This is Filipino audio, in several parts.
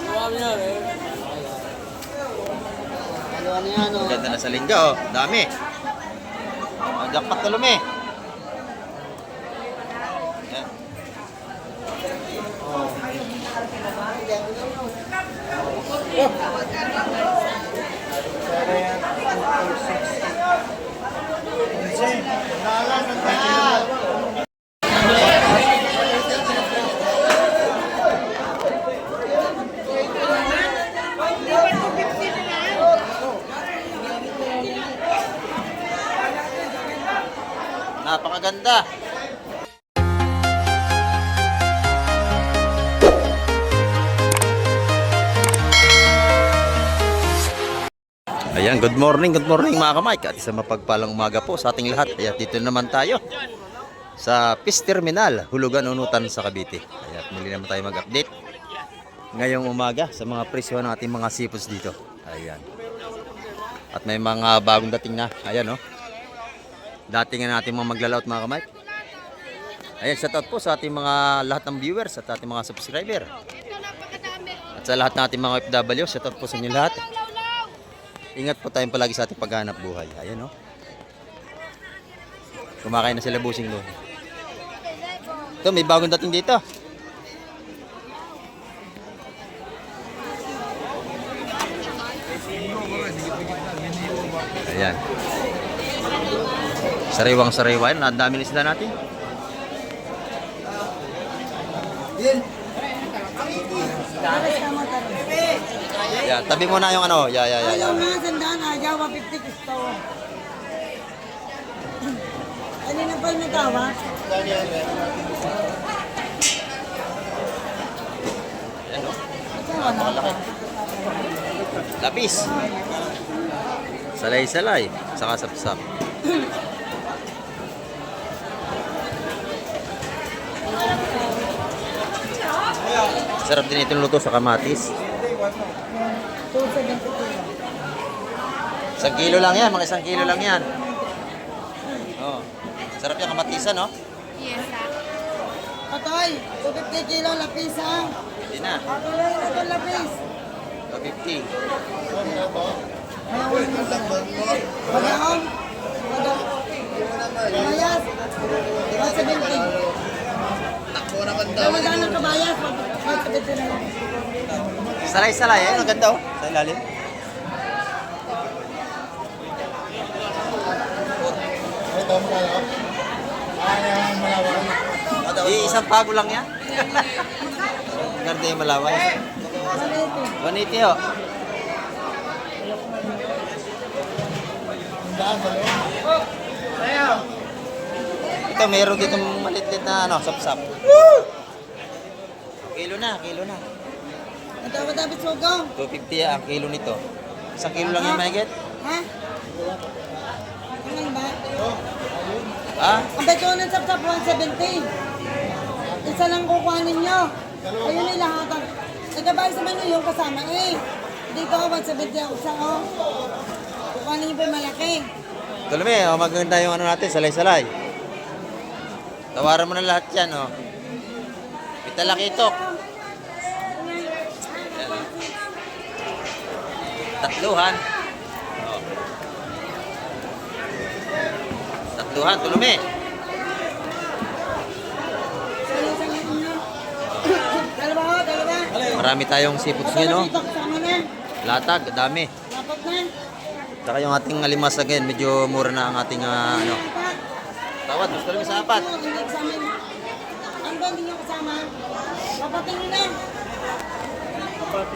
Walang yan. Ano yan, oh. Ganda na sa lingga, oh. Dami. Jackpot na lumi. Yan. Napakaganda. Ayan, good morning mga kamay. At isang mapagpalang umaga po sa ating lahat. Ayan, dito naman tayo sa Fish Terminal, Hulugan, Unutan sa Cavite. Ayan, muli naman tayo mag-update ngayong umaga sa mga presyo ng ating mga seafoods dito. Ayan. At may mga bagong dating na. Ayan, oh. Dating na natin mga maglalaot mga kamay. Ayan, shout out po sa ating mga lahat ng viewers at ating mga subscriber. At sa lahat ng ating mga FW, shout out po sa inyo lahat. Ingat po tayong palagi sa ating paghahanap buhay. Ayan, oh. Kumakain na sila busing doon. Ito, may bagong dating dito. Ayan. Sariwang-sariwa yan. Ang dami na sila natin. Yeah, tabi mo na yung ano. Yeah. Ayaw na, sandaan. Ayaw, 150 gusto. Ano na pa yung nagawa? Ayan, oh. Malaki. Lapis. Salay-salay. Saka sapsap. Sarap din itong luto sa kamatis. 1 kilo lang yan, mga 1 kilo lang yan. Oh. Sarap yung kamatisan, no? Yes, Patoy, 250 kilo lapis ha. Hindi na. Ako lang na ito lapis. 250. Pagkaon. Kabayas. 170. Kamadaan ng kabayas. 170 na lang. Salay-salay, eh. Ang ganda, oh. Sa ilalim. Isang pago lang yan. Ganda yung malaway. 180, oh. Ito, meron dito maliit-lit na ano, sapsap. Kilo na. Ito ba dapat sugaw? 250 ang kilo nito. 1 kilo lang yung mahigit. Ha? Ano ba? Ha? Ang beto ng sap-sap 170. Isa lang kukuhanin nyo. Ayun yung lahat. Nagkabay sa menu yung kasama eh. Dito ako 170 ang isa oh. Kukuhanin nyo pa yung malaki. Tulumi, oh, maganda yung ano natin, salay-salay. Tawaran mo na lahat yan, oh. Pitalakitok. Tatluhan. Oh. Tatluhan, tulumi. Dalawa. Marami tayong seafoods ngayon, no? Dito kasama na. Latag, dami. Dapat na. Saka yung ating alimas again, medyo mura na ang ating ano. Tawad, gusto namin sa apat. Hindi kasama. Ang ba hindi nyo kasama? Kapatin nyo na. Bawat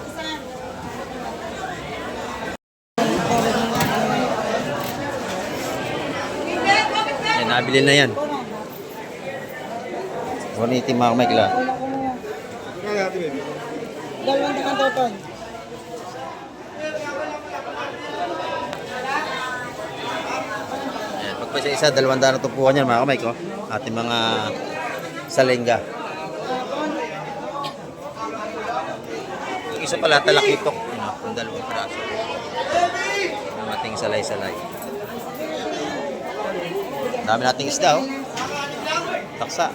isa. Yan, nabili na yan. 180 mga kamay. Dalawang tangan toton. Ayan, pag pa isa 200 tumpuhan yan mga kamay ko. Ating mga salengga. Yung isa pala talakitok. Yung dalawang piraso. ating salay-salay. Dami nating isda, oh. Taksa.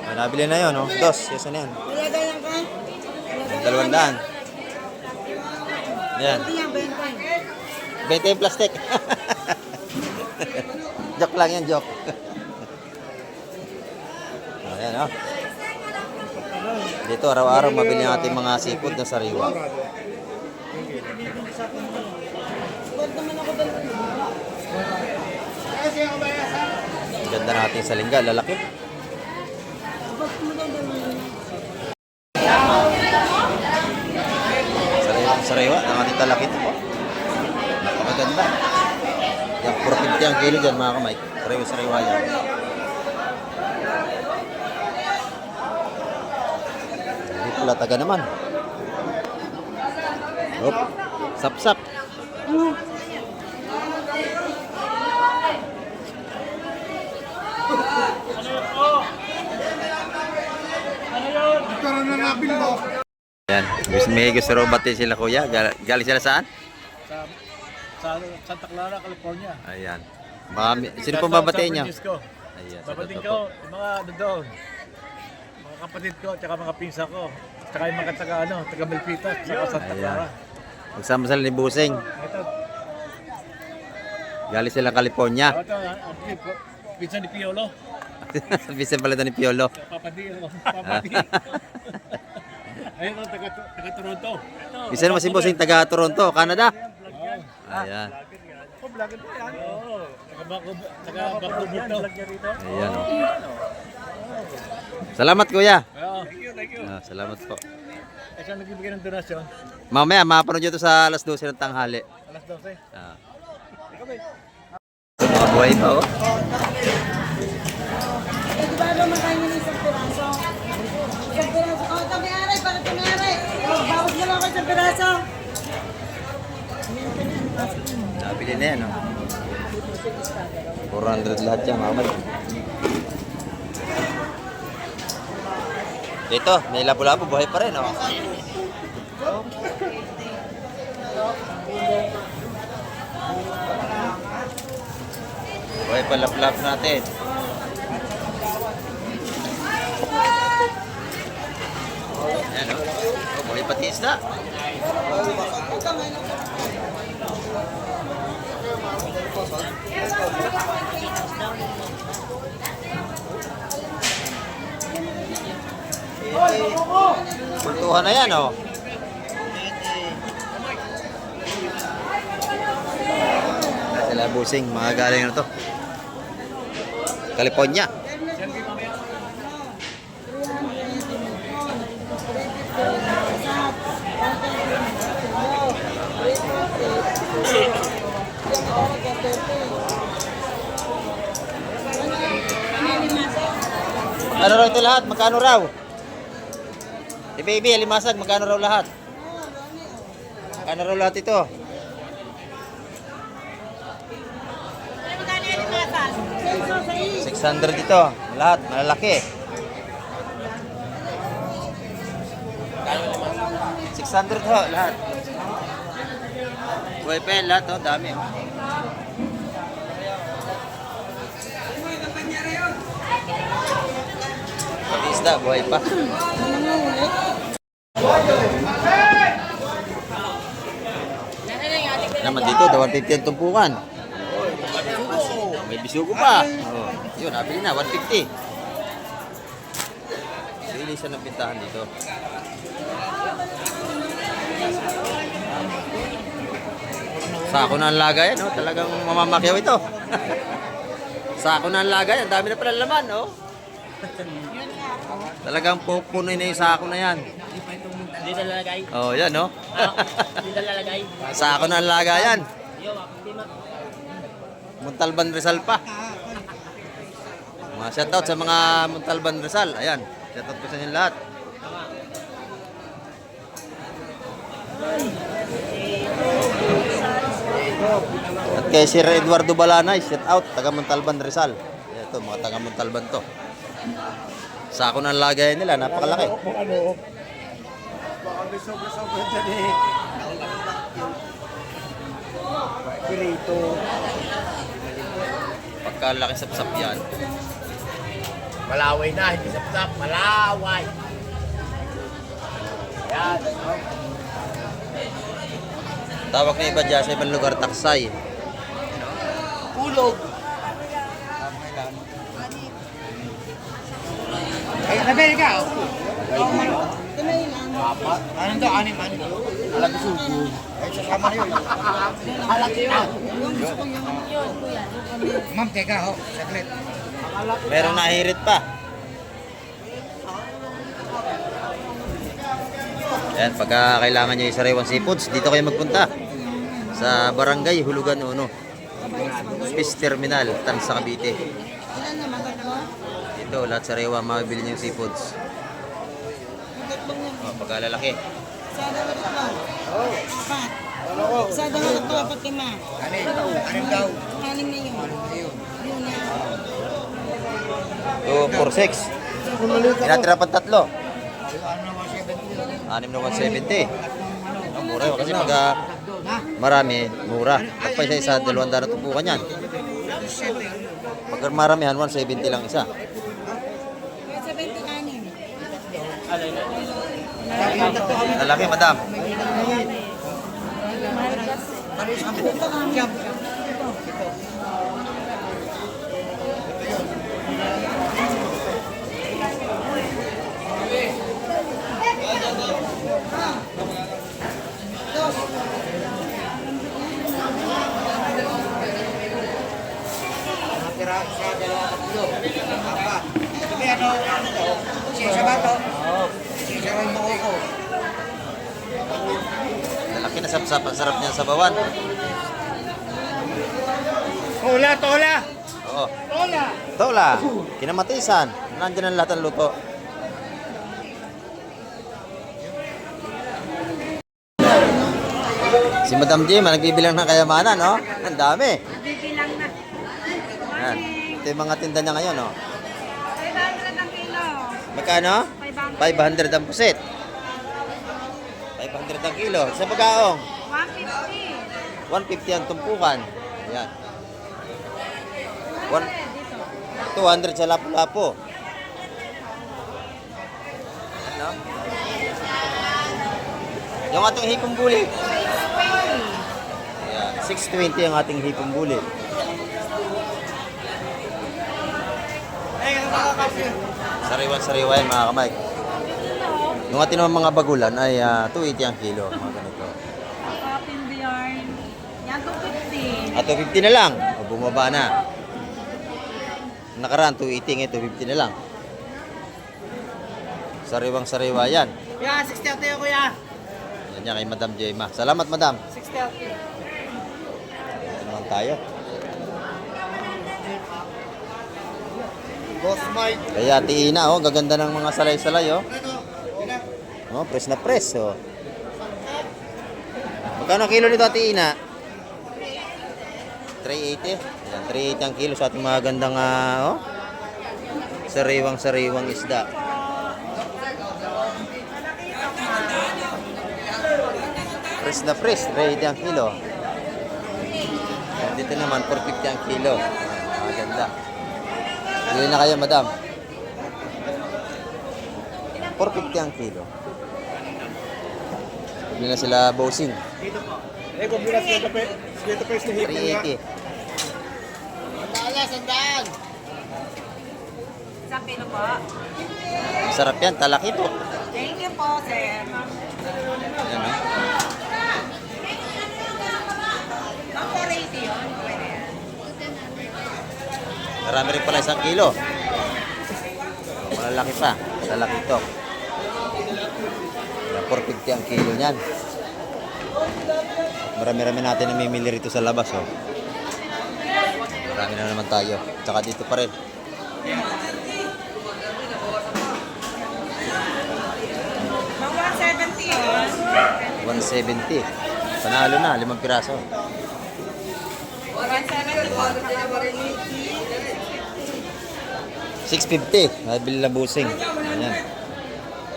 May nabili na yun, oh. Dos, yes na yan. Wala dalang ka? 200. Yan. 20 yung plastic. Joke lang yan, joke. Ayan, oh. Dito, araw-araw mabili ang ating mga seafood na sariwa. Ganda natin sa lingga, lalaki. Sariwa, ang ating talakit po. Napakaganda. Yan, 450 ang kilo dyan mga kamay. Sariwa yan. Hindi pula taga naman. Hop, sap-sap. Yan, may gusto rin batiin sila kuya. Galing sila saan? Sa Santa Clara, California. Ayan. Sino pong babatiin nyo? Ayan, sa Babating totoo ko, yung mga doon. Mga kapatid ko, tsaka mga pinsa ko. Tsaka yung mga taga Milpitas, tsaka Santa Clara. Magsama sila ni Busing. Ito, Galing sila California. pinsa ni Piolo. Bisan pala ito ni Piolo. Papadi. Ayun, taga Toronto. Bisan mo si Busing taga Toronto, Canada. Ayan. Oh, vlogger po yan. Oo. Taga Vancouver to. Ayan. Oh. Salamat kuya. Oo. Thank you. Salamat po. Eh, saan nagbibigay ng donasyon? Mamaya, mapanood nyo ito sa alas 12 ng tanghali. Alas 12. Ah. Ikaw ba? Mga buhay pa, oh. Eh, di ba makain nyo ng isang piraso? Isang piraso. Oh, ito may aray. Bakit ito may aray? Oh, bawas mo lang ako isang piraso. Nabili na yan, oh. 400 lahat yan, mamay. Dito, may labo-labo, buhay pa rin, oh. Buhay pa lap-lap natin. Ayan, oh. Oh, buhay pati isda. Kultuhan na yan, oh. Sila Busing, mga galing na to. California. Ano raw ito lahat? Magkano raw? Baby, alimasag, magkano raw lahat? Magkano raw lahat ito? $600 dito, lahat, malalaki. 600 ho, lahat. Buhay pa yan lahat, oh, dami. Pati isda, buhay pa. Naman dito, 150 ang tumpukan. May bisugo pa. Oh, yun, nabili na, 150. Bili siya ng pintahan dito. Sako na ang lagayan, oh. Talagang mamamakyaw ito. Sako na ang lagayan, dami na pala laman, oh. Talagang pupunoy na yung sako na yan. Hindi na lalagay. Oh, yan, no? Hindi na lalagay. Sako na ang lagayan. Yo, hindi ma. Montalban Rizal pa. Mga shoutout sa mga Montalban Rizal. Ayan, shoutout ko sa inyo lahat. At kay Sir Eduardo Balanay, shoutout, taga Montalban Rizal. Ito, mga taga Montalban to. Sako na ang lagayan nila, napakalaki. Pirito. Pagkalaki sapsap yan. Malaway na, hindi sapsap. Malaway. Yan. Tawag na iba dyan sa ibang lugar, taksay. Kulog. Ay, nabili ka. Ano to? Anim. Alam ko sugo. Ay, sasama na yun. Alam ko yun. Ma'am, teka ho. Saglit. Merong nahirit pa. Yan, pagka kailangan nyo yung sariwang seafoods, dito kayo magpunta. Sa Barangay Hulugan 1. Fish Terminal, Tansa, Cavite. Ilan naman tatlo? Dito, lahat sariwa, mabibili nyo yung seafoods. Tatlong yan. O, pagka lalaki. Sa dalawa tatlo. Apat. Sa dalawa tatlo, apat lima. Anim daw. Anim na yun. Yun na. 2, 4, 6. Tinatira pa tatlo. Ano 6 170? na 170. Ang mura yun. Kasi pag marami, mura. Pag pa isa, 200 na tupukan yan. Pag maramihan, 170 lang isa. 76. Lalaki, madam. Natira sa dalawa tatlo. Apat. Sabi ano to? Sisa ba to? Oo. Sisa rin mo ko. Lalaki na sapsap. Ang sarap niyan sa bawan. Tola, tola. Oo. Tola. Tola. Kinamatisan. Nandiyan ang lahat ng luto. Si Madam Jim, nagbibilang ng kayamanan, no? Ang dami. Bibilang na. Yan. Ito yung mga tinda niya ngayon, no? 500 ang kilo. Magkano? 500 ang pusit. 500 ang kilo. Sa pagkaong? 150. 150 ang tumpukan. Ayan. 200 sa lapu-lapu. Ano? Yung ating hipong buli. Ayan. 620 ang ating hipong buli. Sariwan-sariwa yan mga kamay. Yung ating mga bagulan ay 280 ang kilo. Mga ganito. Kapin biyarn. Yan 250. At 250 na lang. O, bumaba na. Nakaraan 280 ngayon 250 na lang. Sariwang-sariwa yan. Kuya, 60 tayo kuya. Yan yan kay Madam Jema. Salamat Madam. 60 Ito naman tayo. Boss Mike. Kaya Tina, oh, gaganda ng mga salay-salay, oh. Oh, press na press, oh. Magkano ang kilo nito, Tina? 380. Ayan, 380 ang kilo sa ating mga gandang, oh, sariwang-sariwang isda. Press na press, 380 ang kilo. Ayan, dito naman, 450 ang kilo. Mga ganda. Bili na kayo, madam. 450 ang kilo. Bili na sila bossing. Eh, kung bilas na tapos na hipon nga. 380. Sandaan. Isang kilo po. Masarap yan, talaki po. Thank you po, sir. Ayan, oh. Ang 480 yun. Pwede yan. Marami rin pala 1 kilo. Malalaki pa. Lalaki ito. 450 ang kilo niyan. Marami-rami natin namimili rito sa labas, oh. Marami na naman tayo. Tsaka dito pa rin. Mga 170 yun. 170. Panalo na, 5 piraso. 170 po. 650. Nabili na busing. Ayan.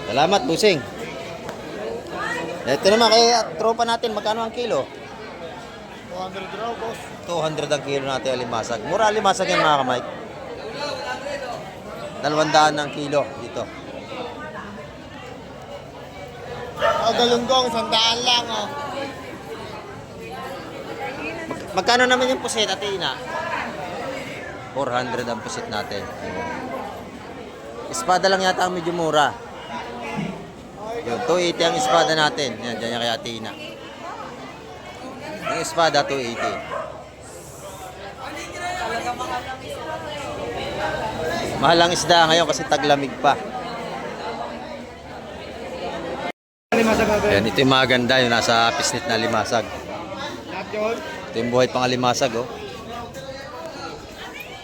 Salamat, busing. Ito naman kay tropa natin, magkano ang kilo? 200 raw, boss. 200 ang kilo natin alimasag. Mura alimasag yan mga kamay. 200 ang kilo dito. Galunggong, 100 lang, oh. Magkano naman yung pusit, Ate Ina? 400 ang pusit natin. Espada lang yata ang medyo mura. Yun, 280 ang espada natin. Yan, dyan yung kay Ate Ina. Yung espada, 280. Mahal ang isda ngayon kasi taglamig pa. Yan, ito yung mga ganda, yung nasa pisnit na limasag. Ito yung buhay pang alimasag, oh.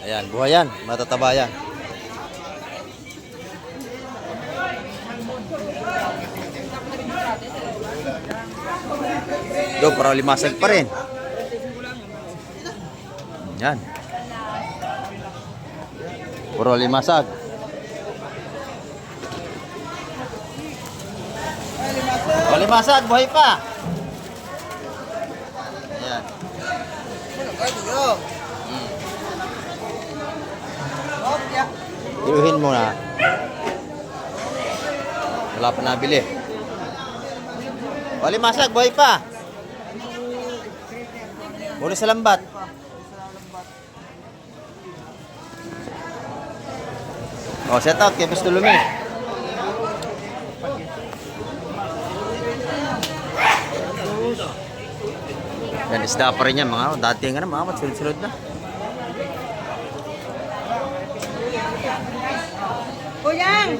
Ayan, buhay yan, matataba yan. Do, parang limasag pa rin. Yan. Puro limasag. O, limasag, buhay pa. Ayan. Iuhin mo na. Wala pa nabili. O, limasag, buhay pa. Puro sa lambat. O, set out kay Busto Lumi. Yan, isda pa rin yan mga. Dati nga na mga sunod-sunod na. Kuyang!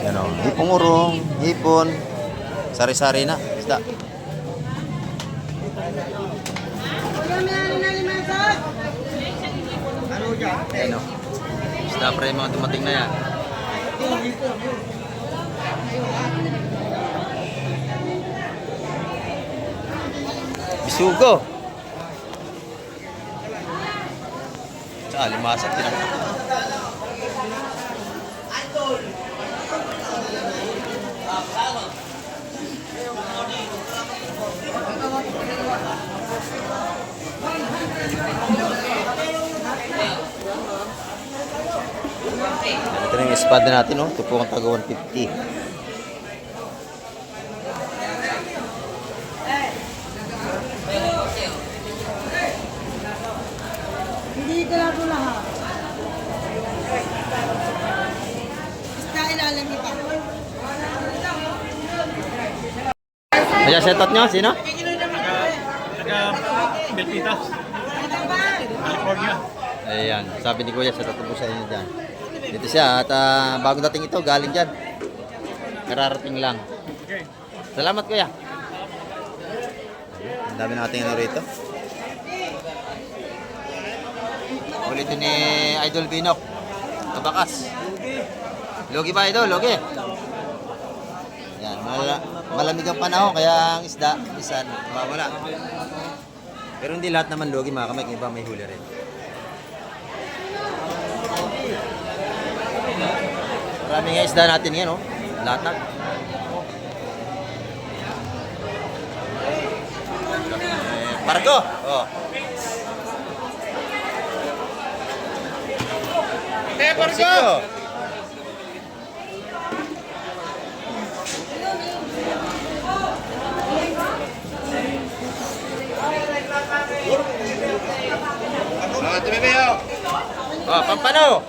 Yan o. Hipong urong, hipon. Sari-sari na. Isda. Kuyang, may na limasag! Yan o. Isda pa rin mga dumating na yan. Bisugo. Sa limasag. Ito na yung espada natin, no? Ito po ang taga 150. Hindi ko na ito lahat. Basta ilalim ipa. Ayan, setot nyo. Sino? Taga Belpitas, California. Ayan, sabi ni Kuya, setot po sa inyo dyan. Dito siya at bagong dating ito, galing dyan. Kararating lang. Okay. Salamat Kuya. Ang dami natin ano rito. Ulit ni Idol Binok. Kabakas. Logi ba Idol? Logi. Yan, malamig ang panahon kaya ang isda, isan, mawala. Pero hindi lahat naman logi mga kamay, iba may huli rin. Marami nga isda natin yan, oh. Latag. Pargo. Oh. Pargo. Oh, pampano.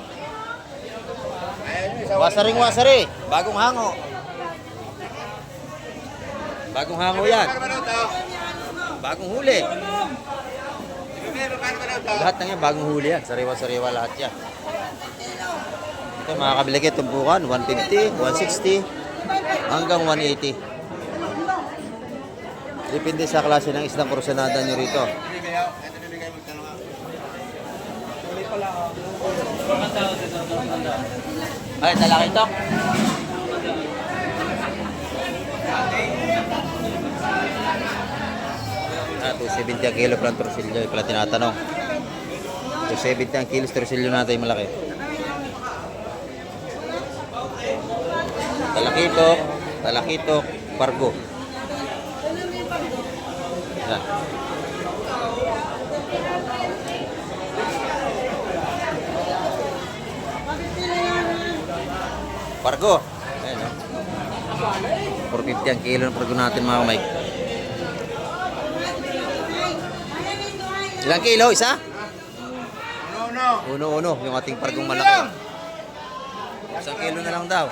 Wasaring-wasari, bagong hango. Bagong hango yan. Bagong huli. Lahat ng yan, bagong huli yan. Sariwa-sariwa lahat yan. Ito makakabili kayo tumpukan, 150, 160, hanggang 180. Depende sa klase ng isdang kursanada nyo rito. Ay, talaki ito. 270 ang kilo pala torsilyo. Pala tinatanong. 270 ang kilo torsilyo natin yung malaki. Talaki ito. Talakitok, Pargo. Yan. Pargo. Ayan, no? 450 ang kilo ng Pargo natin, mga Mike. Ilang kilo? Isa? Uno, yung ating Pargong malaki. Isang kilo na lang daw.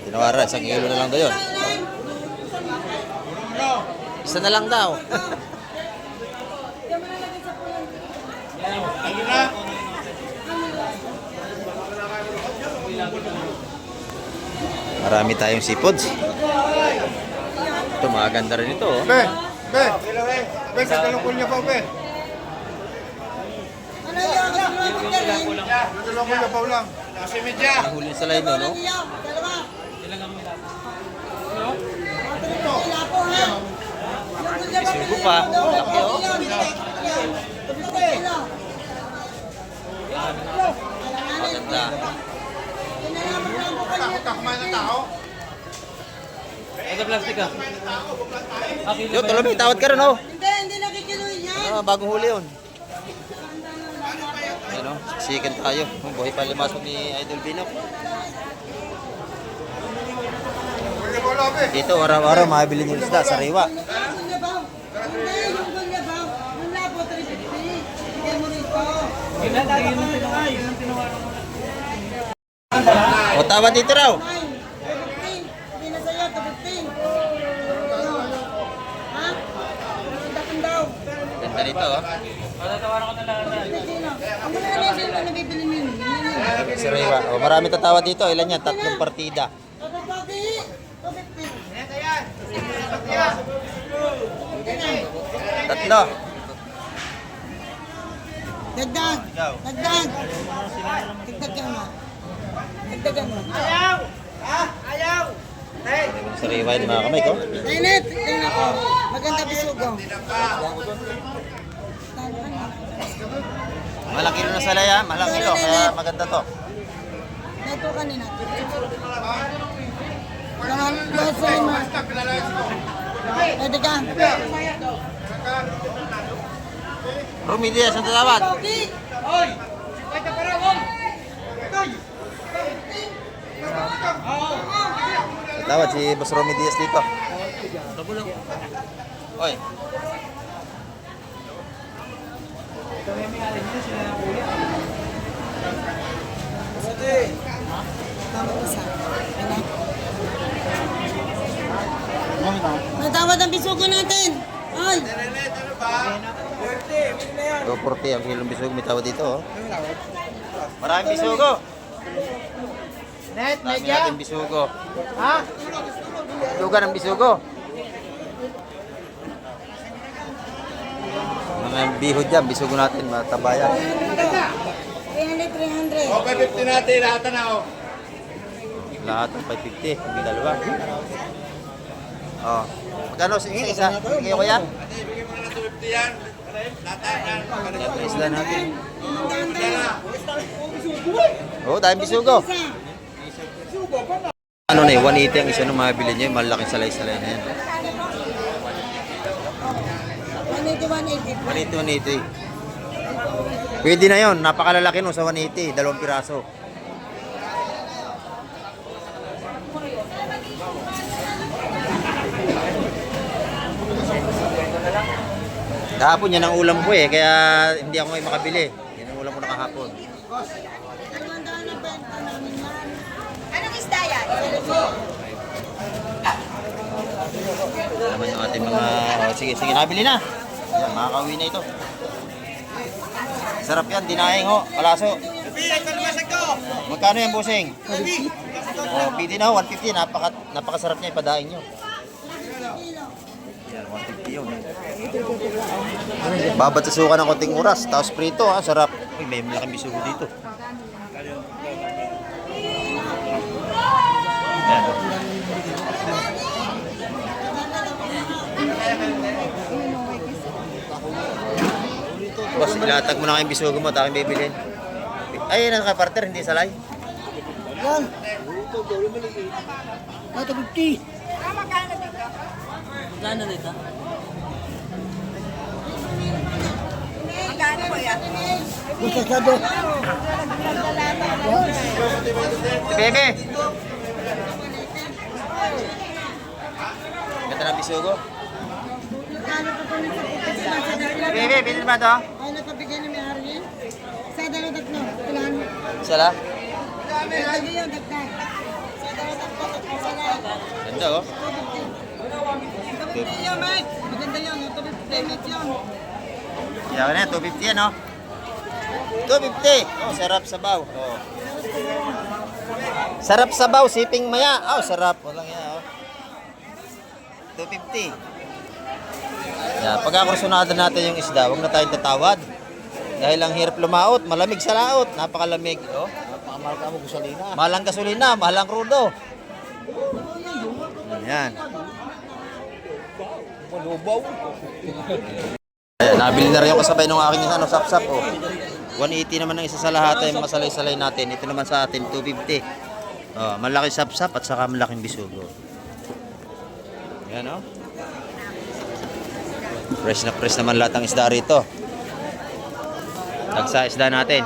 Tinawara, isang kilo na lang daw yun. Isa na lang daw. Marami tayong seafoods. Ito, maganda rin ito. Oh. Katalungkol niya pa, be. Ano yun? Katalungkol niya pa lang. Nasa media. Huli sa line, no? Dalawa. Lapo, ha? Sugo pa. Laki, oh. Maganda. Kumain ng tao. Yo, tuloy, tawad ka rin, oh. Hindi nakikiluhin yan. Bagong huli yun. Ayan, oh. Siksikan tayo. Buhay pa limasok ni Idol Bino. Dito, araw-araw, makabili niyo isda, sariwa. Yung Gunyabaw. Hindi, yung Gunyabaw. Yung lapo, 350. Bigyan mo rito. O, tawad dito raw. 9, 215. Hindi na sa'yo, 215. Ha? Dakan daw. Ganda nito, oh. 215 kilo. Ang mga natin na nabibili mo yun. Sariwa. O, marami tatawad dito. Ilan yan? 3 partida. Tatapagi, 215. 3. Dagdag. Dagdag. Dagdagan mo. Dagdagan mo. Sariwa yun, mga kamay ko. Nainet, tingnan ko. Maganda bisugo. Malaki rin na salaya. Malaki to. Kaya maganda to. Ito kanina. Ganun, loso mo. Pwede ka. Rumidias ang tatawad. Pogi. Tatawad si Boss Romy Diaz dito. Oy. Natawad ang bisugo natin. Ay. 240 ang kilong bisugo. May tawad dito, oh. Maraming bisugo. Dami natin bisugo. Ha? Lugan ng bisugo. Mga bihod dyan, bisugo natin, matabayan. 300. Okay, 50 natin. Lahat na, oh. Lahat ng 550, hindi dalawa. Oh. Magkano sige isa? Sige ko yan. Bigyan mo na ng 250 yan. Lahat na. Isla natin. Oh, dahil bisugo. Ano na 180 ang isa ng mabili niya, malaking salay-salay na yan. 180. 180. Pwede na yon, napakalalaki no sa 180, 2 piraso. Kahapon yan ang ulam ko eh, kaya hindi ako may makabili. Yan ang ulam ko na kahapon. Anong isda yan? Naman yung ating mga... Oh, sige, nabili na. Yan, makakauwi na ito. Sarap yan, dinaing ho, kalaso. Magkano yan, busing? Oh, pwede na ho, 150. Napakasarap niya, ipadaing nyo. Yan, 150 yun. Babatasukan ng konting oras, tapos prito ha, sarap. Uy, may malaking bisugo dito. Yan. Boss, ilatag mo na kayong bisugo mo, taking bibilin. Ay, yan ang partner, hindi salay. Yan. Ito 50. Gano'n dito? Basta sado. Bebe! Ganda ng bisugo. Ano pa po nito? Bebe, bilhin ba to? Ay, napabigay ni May Ari. Sa dalawa tatlo. Ilan? Isa lang? Lagi yun, dagdag. Sa dalawa tatlo, tatlo sila. Ganda oh. 250 yun, Mike. Maganda yun. 250 Mike yun. Kaya ka na, 250 yan oh. 250. Oh, sarap sabaw. Oh. Sarap sabaw, siping maya. Oh, sarap. Walang yan oh. 250. Yeah, pagkakursunado natin yung isda, huwag na tayong tatawad. Dahil ang hirap lumaot, malamig sa laot, napakalamig. Oh. Pakamahal ka mo gasolina. Mahal ang gasolina, mahal ang krudo. Yan. Malubaw. Ayan, nabili na rin yung kasabay ng aking ano, sap-sap. Oh. 180 naman ang isa sa lahat ay masalay-salay natin. Ito naman sa atin, 250. Oh, malaki sap-sap at saka malaking bisugo. Yan oh. Fresh na fresh naman lahat ng isda rito. Tagsa isda natin.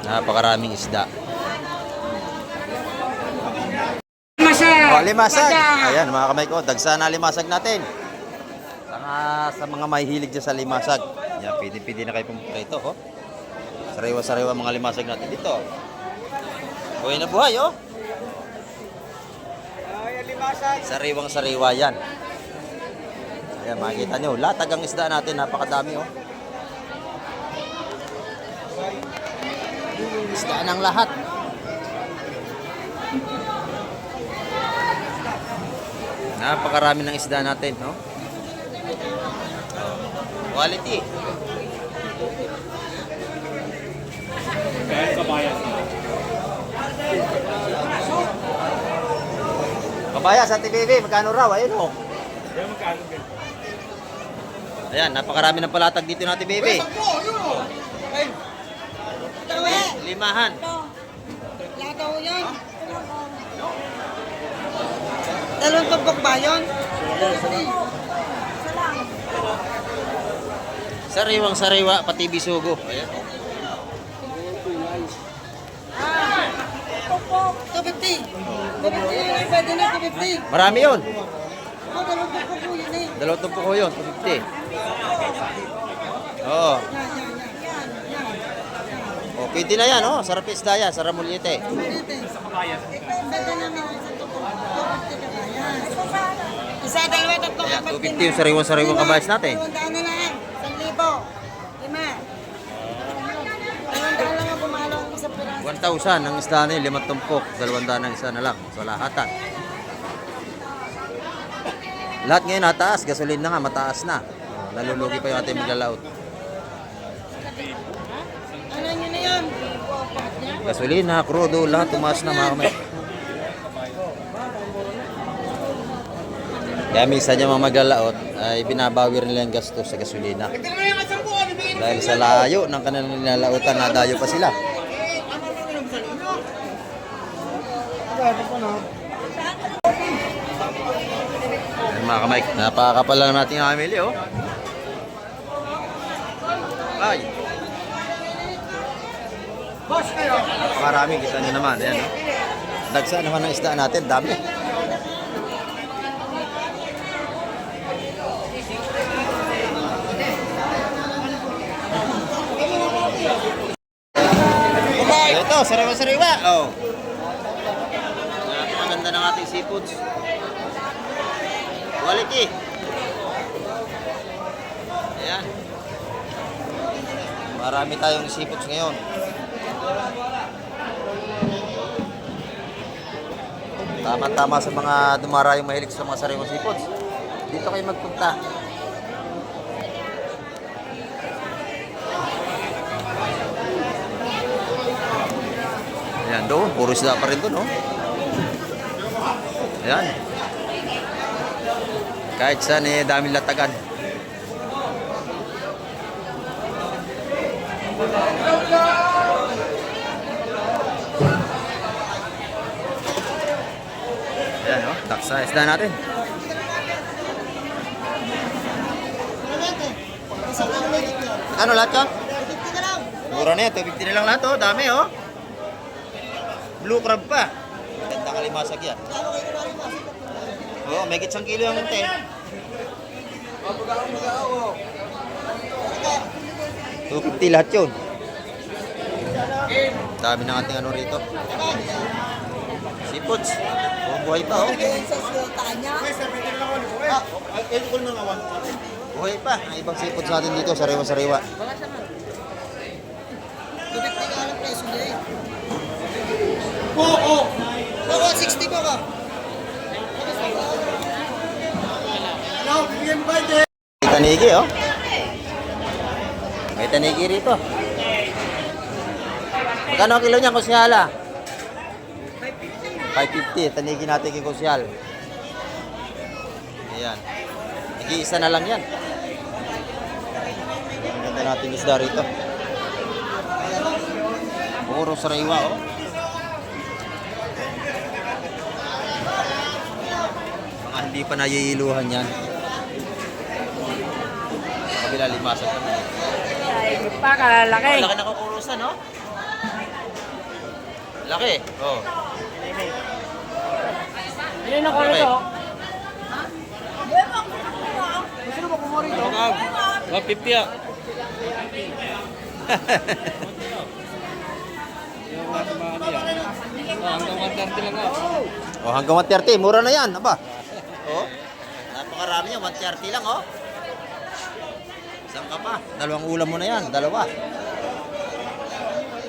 Napakaraming isda. Oh, limasag. Ayan mga kamay ko, dagsa na limasag natin. Sa mga mahihilig dyan sa limasag. Yan, pwede na kayo pumunta ito. Oh. Sariwa-sariwa mga limasag natin dito. Buhay na buhay, oh. Sariwang-sariwa yan. Ayan, makikita nyo. Latag ang isda natin, napakadami, oh. Isda ng lahat. Napakarami ng isda natin, no? Quality. Kabaya sa TVV, magkano raw? Ayun, oh. Ayan, napakarami ng palatag dito natin, baby. Limahan. Lagaw yun. Dalawang tumpok ba yun? Sariwang-sariwa, pati bisugo. Ayan. 250. 250 yun. Pwede na 250. Marami yun. Oh, dalawang tumpok po yun eh. Dalawang tumpo ko yun, 250. Oo. Oh, pwede na yan, oh. Sarap isda yan, sarap mulite. Pwede na mga isang tumpok. 250 ka ba? Yan. Isa, dalawa, tatlo, Ayan, apat, 250 yung sariwang-sariwang kabayas natin. 200 na lang. 1,000. 5. 200 lang ang pumalo ang isang piraso. 1,000 ang isda na yun, 5 tumpok. 200 ang isa na lang sa lahatan. Lahat ngayon nataas, gasolina nga, mataas na. Oh, nalulugi pa yung ating maglalaot. Ano nyo na yun? Gasolina, krudo, lahat tumaas na mga kamay. Kaya minsan yung mga maglalaot ay binabawi rin nila yung gastos sa gasolina. Dahil sa layo ng kanilang nilalautan, nadayo pa sila. Ayan mga kamay, napakakapal lang natin ang amili, oh. Ay! Napakarami, kita nyo naman. Ayan, oh. Dagsa naman ang isda natin, dami. Ito, sariwa-sariwa. Oh. Napakaganda ng ating seafoods. Quality. Ayan. Marami tayong seafoods ngayon. Tama-tama sa mga dumarayong mahilig sa mga sariwang seafoods. Dito kayo magpunta. Ayan doon, puro isda pa rin doon, oh. Ayan. Kahit saan eh, daming latagan. Ayan, oh, taksa isda natin. Ano lahat yan? Mura na yan, 250 na lang lahat, oh. Dami, oh. Blue crab pa. Ganda kalimasag yan. Oh, may 1 kilo yung unti. 250 lahat yun. Dami ng ating ano rito. Seafoods. Oh, buhay pa, oh. Buhay pa. Ang ibang seafoods natin dito, sariwa-sariwa. Oo, 60 ko ka. Ano, bigyan ba din? May tanigi, oh. May tanigi rito. Magkano ang kilo niya, kusyala? 550. Tanigi natin kay kusyal. Ayan. Nag-iisa na lang yan. Ganda natin isda rito. Puro sariwa, oh. Mga hindi pa nayiiluhan yan. Kabila limasan naman. Pakalaki. Laki na kukurusan, no? Laki. Oh. Ano yung nakuha nito? Sino ba kumuha rito? 150 ah. Hanggang 130 lang ah. Oh, hanggang 130. Mura na yan. Aba. Oh. Napakarami yan. 130 lang, oh. Isang ka pa. Dalawang ulam mo na yan. Dalawa.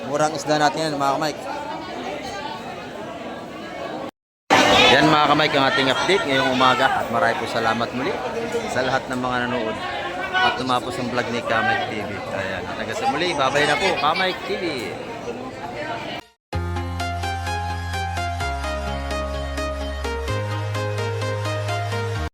Murang isda natin yan, mga kamay. Yan mga kamay, ang ating update ngayong umaga. At marami po salamat muli sa lahat ng mga nanood at tumapos ang vlog ni Kamay TV. Ayan. At hanggang sa muli, babay na po, Kamay TV.